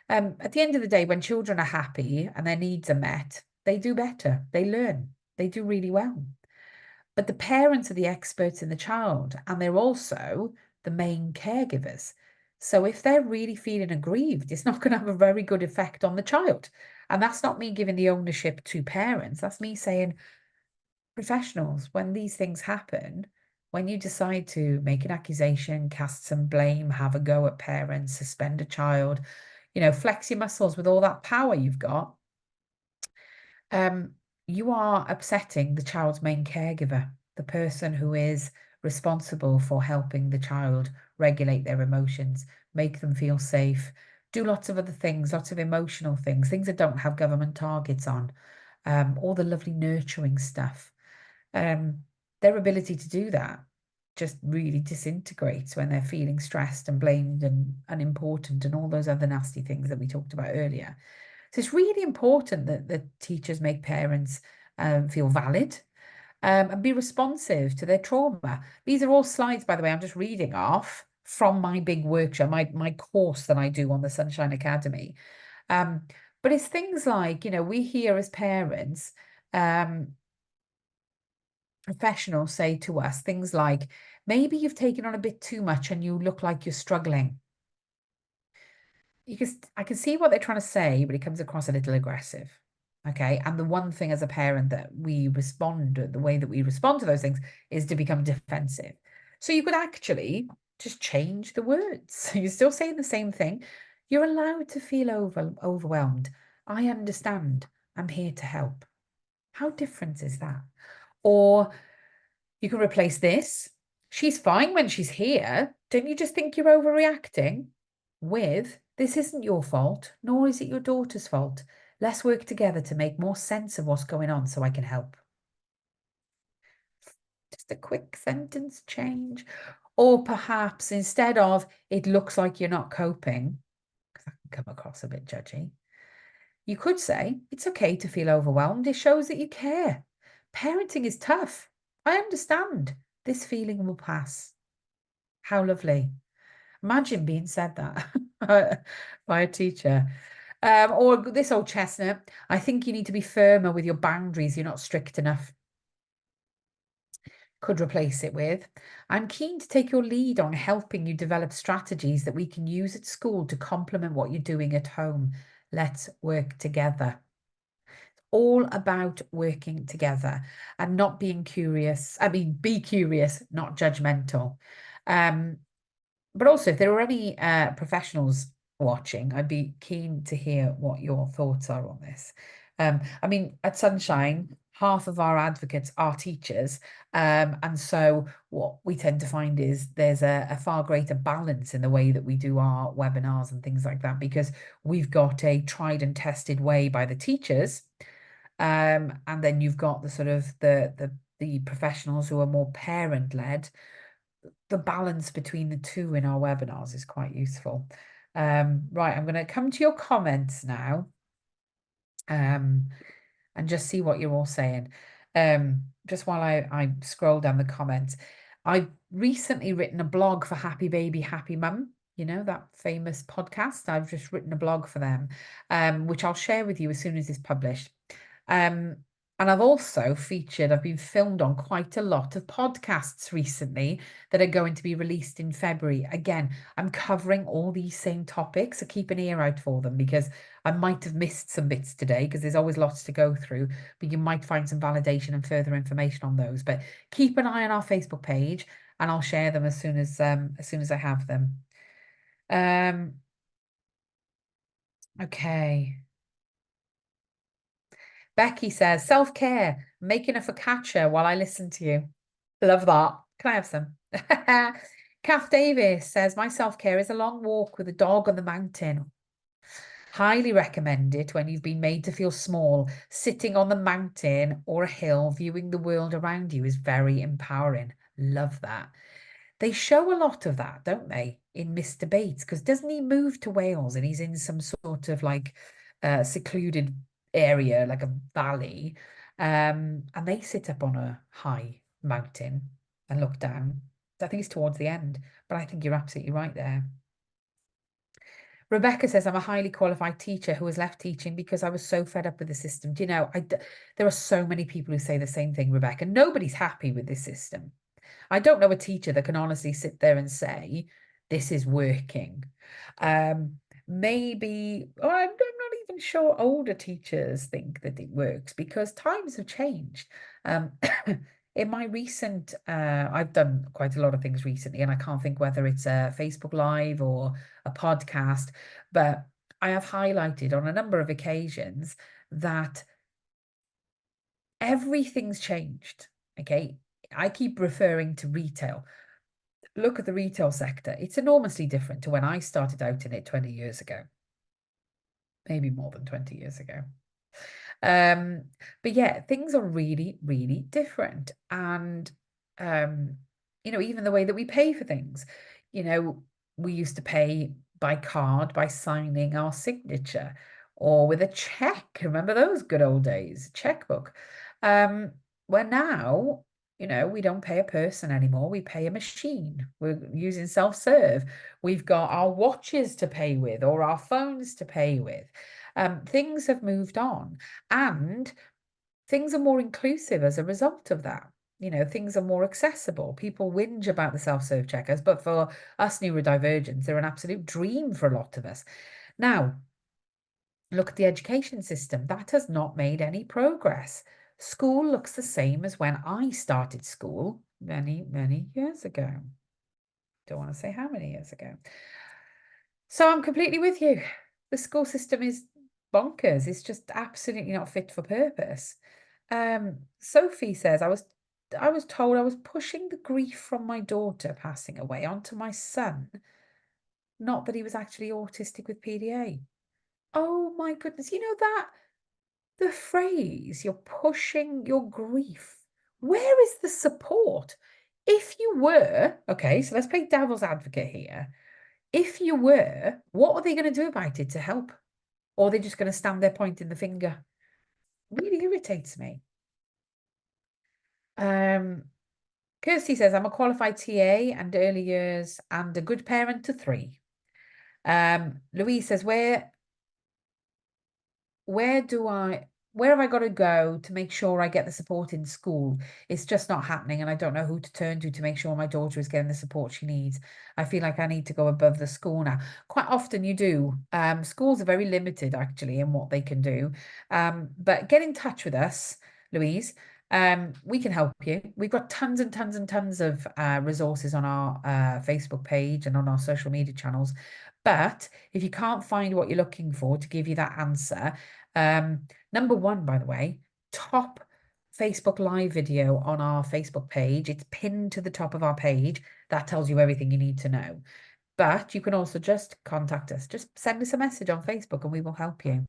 At the end of the day, when children are happy and their needs are met, they do better, they learn, they do really well. But the parents are the experts in the child, and they're also the main caregivers. So if they're really feeling aggrieved, it's not going to have a very good effect on the child. And that's not me giving the ownership to parents. That's me saying, professionals, when these things happen, when you decide to make an accusation, cast some blame, have a go at parents, suspend a child, flex your muscles with all that power you've got, you are upsetting the child's main caregiver, the person who is responsible for helping the child regulate their emotions, make them feel safe, do lots of other things, lots of emotional things, things that don't have government targets on, all the lovely nurturing stuff. Their ability to do that just really disintegrates when they're feeling stressed and blamed and unimportant and all those other nasty things that we talked about earlier. So it's really important that the teachers make parents feel valid and be responsive to their trauma. These are all slides, by the way, I'm just reading off from my big workshop, my course that I do on the Sunshine Academy. But it's things like, we hear as parents, professionals say to us things like, maybe you've taken on a bit too much and you look like you're struggling. I can see what they're trying to say, but it comes across a little aggressive. Okay. And the one thing as a parent that the way that we respond to those things is to become defensive. So you could actually just change the words. You're still saying the same thing. You're allowed to feel overwhelmed. I understand. I'm here to help. How different is that? Or you can replace this. She's fine when she's here. Don't you just think you're overreacting? With, this isn't your fault, nor is it your daughter's fault. Let's work together to make more sense of what's going on so I can help. Just a quick sentence change. Or perhaps instead of, it looks like you're not coping, because that can come across a bit judgy, you could say, it's okay to feel overwhelmed. It shows that you care. Parenting is tough. I understand. This feeling will pass. How lovely. Imagine being said that by a teacher. Or this old chestnut, I think you need to be firmer with your boundaries. You're not strict enough. Could replace it with, I'm keen to take your lead on helping you develop strategies that we can use at school to complement what you're doing at home. Let's work together. All about working together and not being curious. I mean, be curious, not judgmental. But also, if there are any professionals watching, I'd be keen to hear what your thoughts are on this. I mean, at Sunshine, half of our advocates are teachers. And so what we tend to find is there's a far greater balance in the way that we do our webinars and things like that, because we've got a tried and tested way by the teachers. And then you've got the sort of the professionals who are more parent-led. The balance between the two in our webinars is quite useful. Right, I'm going to come to your comments now. and just see what you're all saying. Just while I scroll down the comments, I've recently written a blog for Happy Baby, Happy Mum. You know, that famous podcast. I've just written a blog for them, which I'll share with you as soon as it's published. Um, and I've been filmed on quite a lot of podcasts recently that are going to be released in February. Again, I'm covering all these same topics, so keep an ear out for them because I might have missed some bits today because there's always lots to go through, but you might find some validation and further information on those. But keep an eye on our Facebook page and I'll share them as soon as I have them. Okay. Becky says, self-care, making a focaccia while I listen to you. Love that. Can I have some? Kath Davis says, my self-care is a long walk with a dog on the mountain. Highly recommend it when you've been made to feel small. Sitting on the mountain or a hill, viewing the world around you is very empowering. Love that. They show a lot of that, don't they, in Mr. Bates? Because doesn't he move to Wales and he's in some sort of like secluded area, like a valley, and they sit up on a high mountain and look down. I think it's towards the end, but I think you're absolutely right there. Rebecca says, I'm a highly qualified teacher who has left teaching because I was so fed up with the system. Do you know, there are so many people who say the same thing, Rebecca. Nobody's happy with this system. I don't know a teacher that can honestly sit there and say, this is working. Maybe, I'm not even sure older teachers think that it works because times have changed. In my recent, I've done quite a lot of things recently, and I can't think whether it's a Facebook Live or a podcast, but I have highlighted on a number of occasions that everything's changed. Okay. I keep referring to retail. Look at the retail sector. It's enormously different to when I started out in it 20 years ago, maybe more than 20 years ago. But yeah, things are really, really different. And, even the way that we pay for things, we used to pay by card by signing our signature or with a check. Remember those good old days, checkbook. Where now, we don't pay a person anymore. We pay a machine. We're using self-serve. We've got our watches to pay with or our phones to pay with. Things have moved on and things are more inclusive as a result of that. Things are more accessible. People whinge about the self-serve checkers, but for us neurodivergents, they're an absolute dream for a lot of us. Now, look at the education system. That has not made any progress. School looks the same as when I started school many, many years ago. Don't want to say how many years ago. So I'm completely with you. The school system is bonkers. It's just absolutely not fit for purpose. Sophie says, I was told I was pushing the grief from my daughter passing away onto my son, not that he was actually autistic with PDA. Oh my goodness. You know that the phrase, you're pushing your grief. Where is the support? If you were, okay, so let's play devil's advocate here. If you were, what are they going to do about it to help? Or are they just going to stand there pointing the finger? Really irritates me. Kirsty says, I'm a qualified TA and early years and a good parent to 3. Louise says, where have I got to go to make sure I get the support in school? It's just not happening, and I don't know who to turn to make sure my daughter is getting the support she needs. I feel like I need to go above the school now. Quite often you do. Schools are very limited actually in what they can do. But get in touch with us, Louise. We can help you. We've got tons and tons and tons of resources on our Facebook page and on our social media channels. But if you can't find what you're looking for to give you that answer, number one, by the way, top Facebook Live video on our Facebook page. It's pinned to the top of our page. That tells you everything you need to know. But you can also just contact us. Just send us a message on Facebook and we will help you.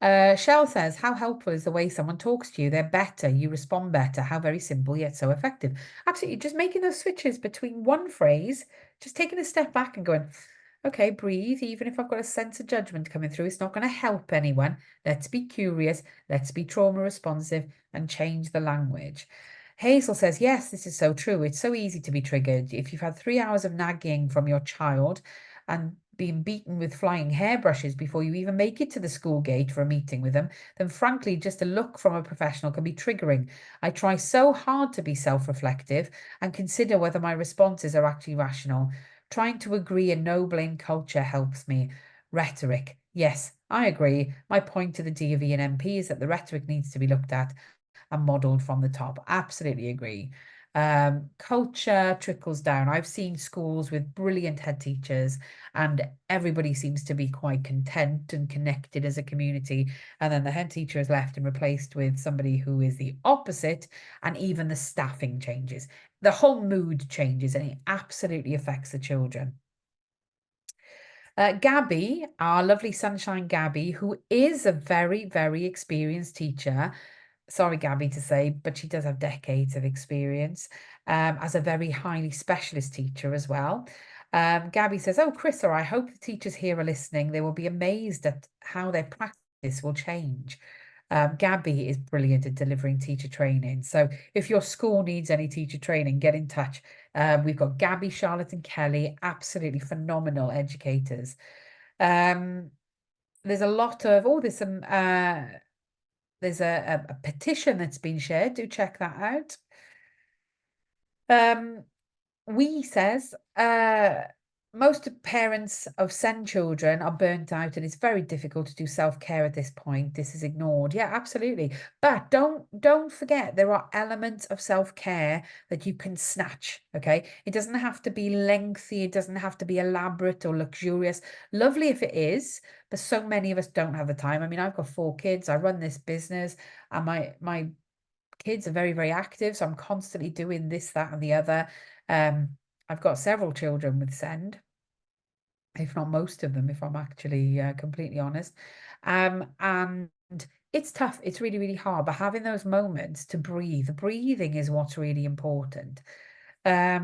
Shell says, how helpful is the way someone talks to you? They're better. You respond better. How very simple yet so effective. Absolutely. Just making those switches between one phrase, just taking a step back and going, Okay, breathe. Even if I've got a sense of judgment coming through, it's not going to help anyone. Let's be curious. Let's be trauma responsive and change the language. Hazel says, yes, this is so true. It's so easy to be triggered. If you've had 3 hours of nagging from your child and being beaten with flying hairbrushes before you even make it to the school gate for a meeting with them, then frankly, just a look from a professional can be triggering. I try so hard to be self-reflective and consider whether my responses are actually rational. Trying to agree a no blame culture helps me. Rhetoric. Yes, I agree. My point to the DV and MP is that the rhetoric needs to be looked at and modelled from the top. Absolutely agree. Culture trickles down. I've seen schools with brilliant head teachers, and everybody seems to be quite content and connected as a community. And then the head teacher is left and replaced with somebody who is the opposite, and even the staffing changes. The whole mood changes, and it absolutely affects the children. Gabby, our lovely sunshine Gabby, who is a very, very experienced teacher, sorry, Gabby, to say, but she does have decades of experience as a very highly specialist teacher as well. Gabby says, oh, Chris, I hope the teachers here are listening. They will be amazed at how their practice will change. Gabby is brilliant at delivering teacher training. So if your school needs any teacher training, get in touch. We've got Gabby, Charlotte, and Kelly, absolutely phenomenal educators. There's a lot of, there's a petition that's been shared. Do check that out. Says most parents of SEND children are burnt out and it's very difficult to do self-care at this point. This is ignored. Yeah, absolutely. But don't forget there are elements of self-care that you can snatch. Okay. It doesn't have to be lengthy, it doesn't have to be elaborate or luxurious. Lovely if it is, but so many of us don't have the time. I mean, I've got 4 kids, I run this business, and my kids are very, very active. So I'm constantly doing this, that, and the other. I've got several children with SEND, if not most of them, if I'm actually completely honest. And it's tough. It's really, really hard. But having those moments to breathe, breathing is what's really important. I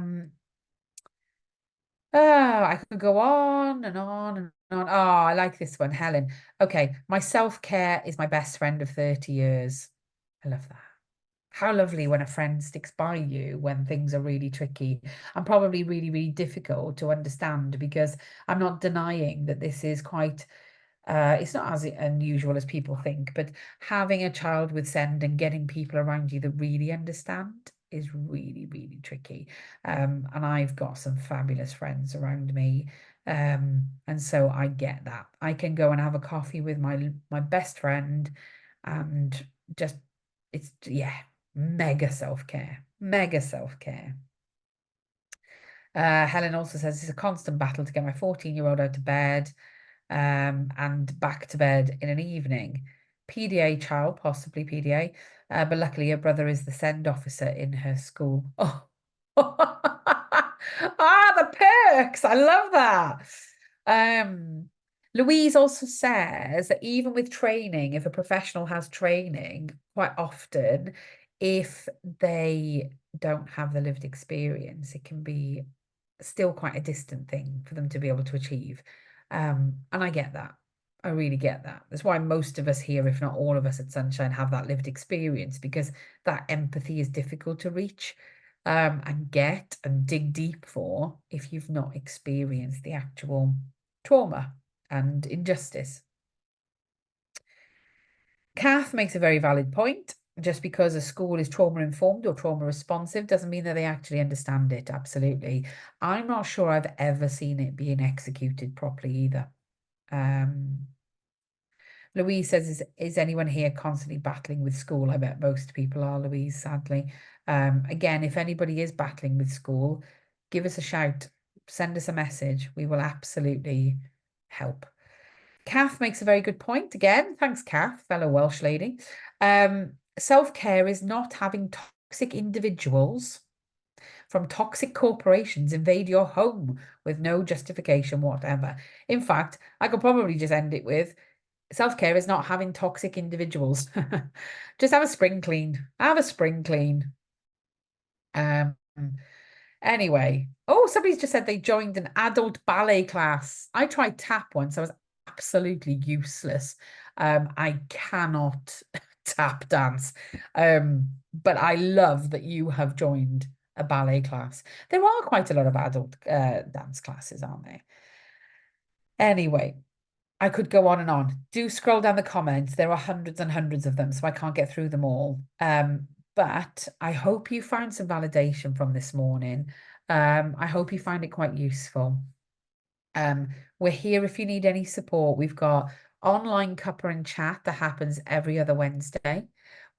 could go on and on and on. Oh, I like this one, Helen. Okay, my self-care is my best friend of 30 years. I love that. How lovely when a friend sticks by you when things are really tricky and probably really, really difficult to understand, because I'm not denying that this is quite, it's not as unusual as people think, but having a child with SEND and getting people around you that really understand is really, really tricky. And I've got some fabulous friends around me. And so I get that. I can go and have a coffee with my best friend and just, it's, yeah, mega self-care, mega self-care. Helen also says it's a constant battle to get my 14-year-old out of bed and back to bed in an evening. PDA child, possibly PDA, but luckily her brother is the SEND officer in her school. Oh, the perks! I love that. Louise also says that even with training, if a professional has training, quite often, if they don't have the lived experience, it can be still quite a distant thing for them to be able to achieve. And I get that. I really get that. That's why most of us here, if not all of us at Sunshine, have that lived experience, because that empathy is difficult to reach and get and dig deep for if you've not experienced the actual trauma and injustice. Kath makes a very valid point. Just because a school is trauma informed or trauma responsive doesn't mean that they actually understand it. Absolutely. I'm not sure I've ever seen it being executed properly either. Louise says, is anyone here constantly battling with school? I bet most people are, Louise, sadly. Again, if anybody is battling with school, give us a shout, send us a message. We will absolutely help. Kath makes a very good point. Again, thanks, Kath, fellow Welsh lady. Self-care is not having toxic individuals from toxic corporations invade your home with no justification whatever. In fact, I could probably just end it with self-care is not having toxic individuals. Just have a spring clean. Have a spring clean. Anyway, oh, somebody's just said they joined an adult ballet class. I tried tap once. I was absolutely useless. I cannot tap dance. But I love that you have joined a ballet class. There are quite a lot of adult dance classes, aren't there? Anyway, I could go on and on. Do scroll down the comments. There are hundreds and hundreds of them, so I can't get through them all. But I hope you found some validation from this morning. I hope you find it quite useful. We're here if you need any support. We've got online cuppa and chat that happens every other Wednesday.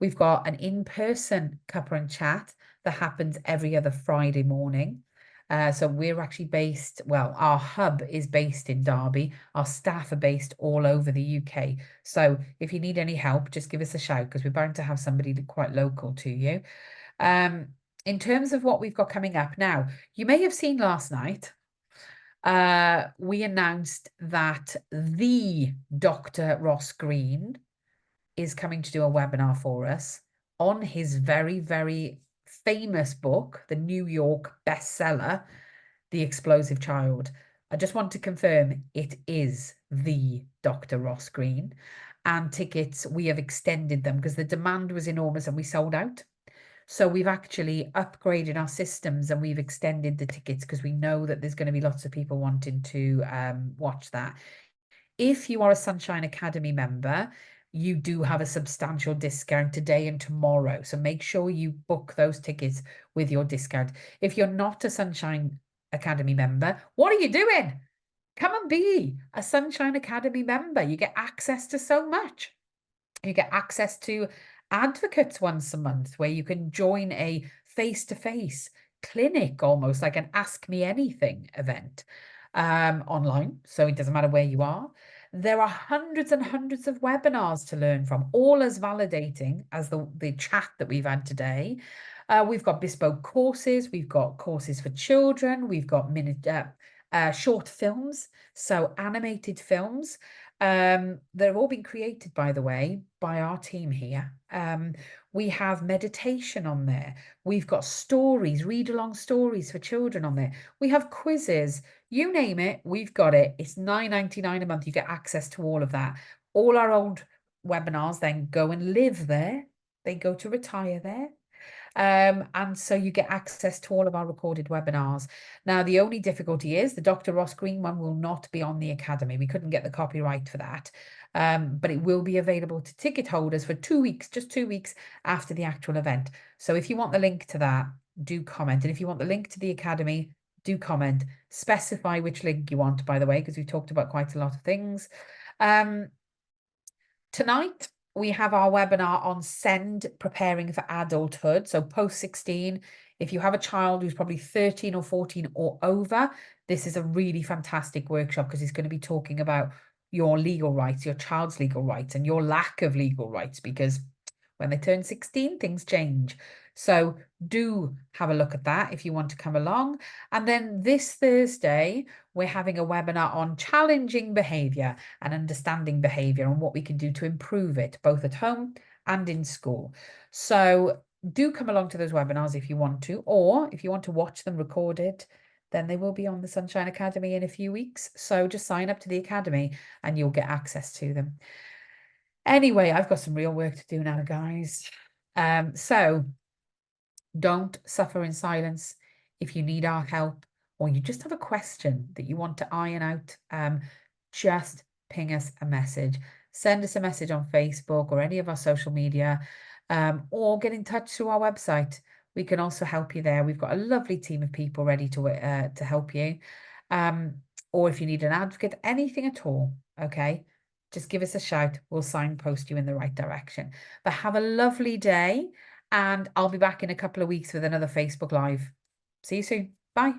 We've got an in-person cuppa and chat that happens every other Friday morning. So we're actually based, well, our hub is based in Derby. Our staff are based all over the UK. So if you need any help, just give us a shout because we're bound to have somebody quite local to you. In terms of what we've got coming up now, you may have seen last night, we announced that the Dr. Ross Green is coming to do a webinar for us on his very, very famous book, the New York bestseller, The Explosive Child. I just want to confirm it is the Dr. Ross Green. And tickets, we have extended them because the demand was enormous and we sold out. So we've actually upgraded our systems and we've extended the tickets because we know that there's going to be lots of people wanting to watch that. If you are a Sunshine Academy member, you do have a substantial discount today and tomorrow. So make sure you book those tickets with your discount. If you're not a Sunshine Academy member, what are you doing? Come and be a Sunshine Academy member. You get access to so much. You get access to advocates once a month where you can join a face-to-face clinic, almost like an Ask Me Anything event online. So it doesn't matter where you are. There are hundreds and hundreds of webinars to learn from, all as validating as the chat that we've had today. We've got bespoke courses. We've got courses for children. We've got short films, so animated films. They've all been created, by the way, by our team here. We have meditation on there. We've got stories, read-along stories for children on there. We have quizzes. You name it, we've got it. It's $9.99 a month. You get access to all of that. All our old webinars then go and live there. They go to retire there. And so you get access to all of our recorded webinars. Now, the only difficulty is the Dr. Ross Green one will not be on the Academy. We couldn't get the copyright for that, but it will be available to ticket holders for 2 weeks, just 2 weeks after the actual event. So if you want the link to that, do comment. And if you want the link to the Academy, do comment. Specify which link you want, by the way, because we've talked about quite a lot of things. Tonight, we have our webinar on SEND, preparing for adulthood. So post 16, if you have a child who's probably 13 or 14 or over, this is a really fantastic workshop because he's going to be talking about your legal rights, your child's legal rights, and your lack of legal rights, because when they turn 16, things change. So do have a look at that if you want to come along. And then this Thursday, we're having a webinar on challenging behaviour and understanding behaviour and what we can do to improve it, both at home and in school. So do come along to those webinars if you want to, or if you want to watch them recorded, then they will be on the Sunshine Academy in a few weeks. So just sign up to the Academy and you'll get access to them. Anyway, I've got some real work to do now, guys. So don't suffer in silence. If you need our help or you just have a question that you want to iron out, just ping us a message. Send us a message on Facebook or any of our social media, or get in touch through our website. We can also help you there. We've got a lovely team of people ready to help you. Or if you need an advocate, anything at all, okay? Just give us a shout. We'll signpost you in the right direction. But have a lovely day, and I'll be back in a couple of weeks with another Facebook Live. See you soon. Bye.